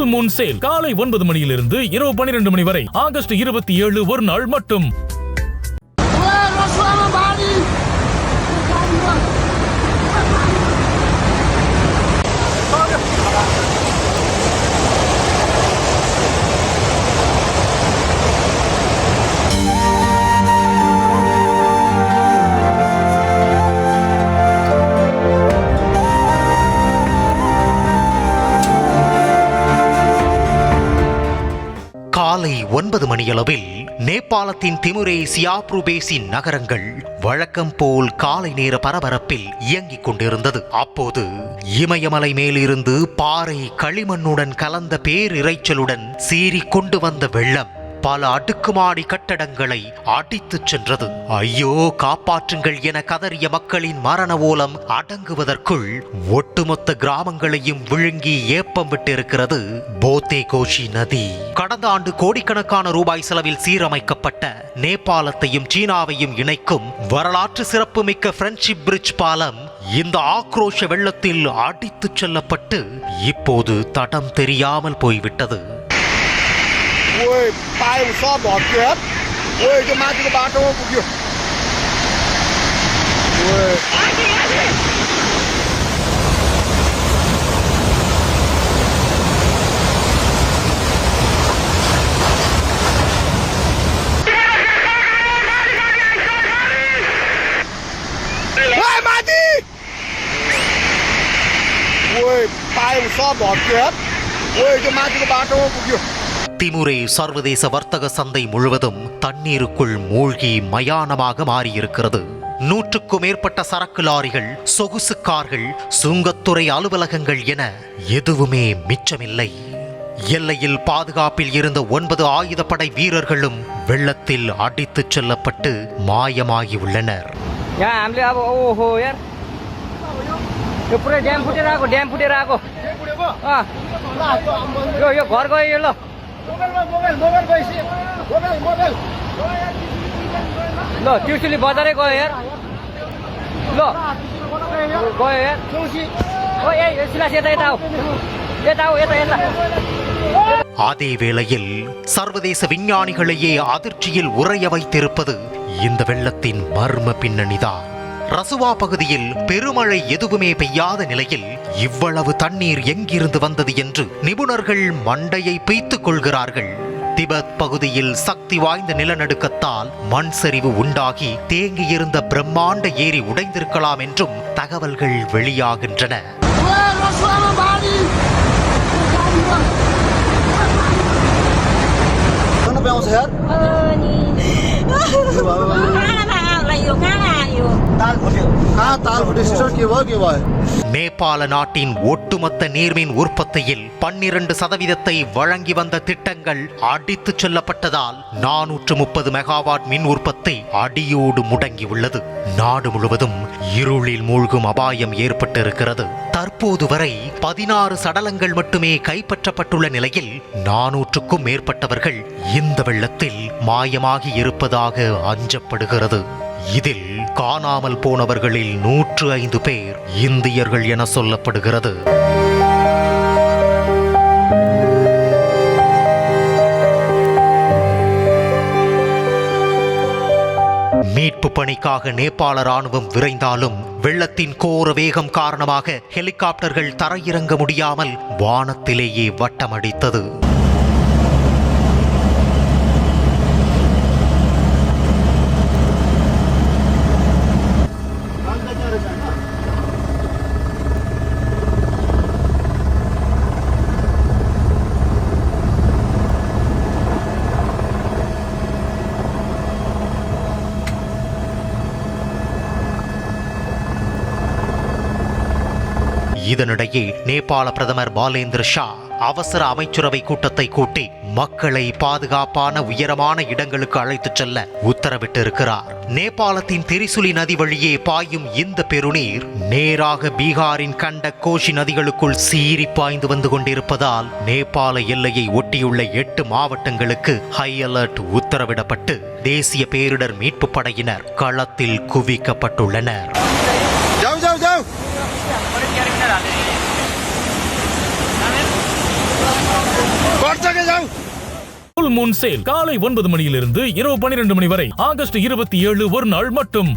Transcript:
Full Moon sale காலை 9 மணியிலிருந்து இரவு 12 மணி வரை ஆகஸ்ட் 27 ஒரு நாள் மட்டும். காலை 9 மணியளவில் நேபாளத்தின் திமுரே சியாப்ரு பேசின் நகரங்கள் வழக்கம் போல் காலை நேர பரபரப்பில் இயங்கிக் கொண்டிருந்தது. அப்போது இமயமலை மேலிருந்து பாறை களிமண்ணுடன் கலந்த பேரிரைச்சலுடன் சீறிக் கொண்டு வந்த வெள்ளம் பல அடுக்குமாடி கட்டடங்களை அடித்துச் சென்றது. ஐயோ காப்பாற்றுங்கள் என கதறிய மக்களின் மரண ஓலம் அடங்குவதற்குள் ஒட்டுமொத்த கிராமங்களையும் விழுங்கி ஏப்பம் விட்டிருக்கிறது போத்தே கோஷி நதி. கடந்த ஆண்டு கோடிக்கணக்கான ரூபாய் செலவில் சீரமைக்கப்பட்ட நேபாளத்தையும் சீனாவையும் இணைக்கும் வரலாற்று சிறப்புமிக்க ஃப்ரெண்ட்ஷிப் பிரிட்ஜ் பாலம் இந்த ஆக்ரோஷ வெள்ளத்தில் அடித்துச் செல்லப்பட்டு இப்போது தடம் தெரியாமல் போய்விட்டது. Ôi, tay một so bỏ kìa. Ôi, cho má cho bà cho một kìa. Ôi. Ôi, mati. Ôi, tay một so bỏ kìa. Ôi, cho má cho bà cho một kìa. திமுரே சர்வதேச வர்த்தக சந்தை முழுவதும் தண்ணீருக்குள் மூழ்கி மயானமாக மாறியிருக்கிறது. 100க்கும் மேற்பட்ட சரக்கு லாரிகள், சொகுசு கார்கள், சுங்கத்துறை அலுவலகங்கள் என எதுவுமே மிச்சமில்லை. எல்லையில் பாதுகாப்பில் இருந்த 9 ஆயுதப்படை வீரர்களும் வெள்ளத்தில் அடித்துச் செல்லப்பட்டு மாயமாகி உள்ளனர். लो ट्युसली बजारै गयो यार लो गयो यार ओ ए सिलास यता यता यता यता यता. அதே வேளையில் சர்வதேச விஞ்ஞானிகளையே அதிர்ச்சியில் உறைய வைத்திருப்பது இந்த வெள்ளத்தின் மர்ம பின்னணிதான். ரசுவா பகுதியில் பெருமழை எதுவுமே பெய்யாத நிலையில் இவ்வளவு தண்ணீர் எங்கிருந்து வந்தது என்று நிபுணர்கள் மண்டையை பிய்த்துக் கொள்கிறார்கள். திபெத் பகுதியில் சக்தி வாய்ந்த நிலநடுக்கத்தால் மண் சரிவு உண்டாகி தேங்கியிருந்த பிரம்மாண்ட ஏரி உடைந்திருக்கலாம் என்றும் தகவல்கள் வெளியாகின்றன. நேபாள நாட்டின் ஒட்டுமொத்த நீர்மின் உற்பத்தியில் 12% வழங்கி வந்த திட்டங்கள் அடித்துச் செல்லப்பட்டதால் 430 மெகாவாட் மின் உற்பத்தி அடியோடு முடங்கியுள்ளது. நாடு முழுவதும் இருளில் மூழ்கும் அபாயம் ஏற்பட்டிருக்கிறது. தற்போது வரை 16 சடலங்கள் மட்டுமே கைப்பற்றப்பட்டுள்ள நிலையில் 400க்கும் மேற்பட்டவர்கள் இந்த வெள்ளத்தில் மாயமாகி இருப்பதாக அஞ்சப்படுகிறது. இதில் காணாமல் போனவர்களில் 105 பேர் இந்தியர்கள் என சொல்லப்படுகிறது. மீட்பு பணிக்காக நேபாள ராணுவம் விரைந்தாலும் வெள்ளத்தின் கோர வேகம் காரணமாக ஹெலிகாப்டர்கள் தரையிறங்க முடியாமல் வானத்திலேயே வட்டமடித்தது. இதனிடையே நேபாள பிரதமர் பாலேந்திர ஷா அவசர அமைச்சரவை கூட்டத்தை கூட்டி மக்களை பாதுகாப்பான உயரமான இடங்களுக்கு அழைத்துச் செல்ல உத்தரவிட்டிருக்கிறார். நேபாளத்தின் திரிசுலி நதி வழியே பாயும் இந்த பெருநீர் நேராக பீகாரின் கண்ட கோஷி நதிகளுக்குள் சீறி பாய்ந்து வந்து கொண்டிருப்பதால் நேபாள எல்லையை ஒட்டியுள்ள 8 மாவட்டங்களுக்கு ஹை அலர்ட் உத்தரவிடப்பட்டு தேசிய பேரிடர் மீட்பு படையினர் களத்தில் குவிக்கப்பட்டுள்ளனர். ஃபுல் மூன் சேல் காலை 9 மணியிலிருந்து இரவு 12 மணி வரை ஆகஸ்ட் 27 ஒரு நாள் மட்டும்.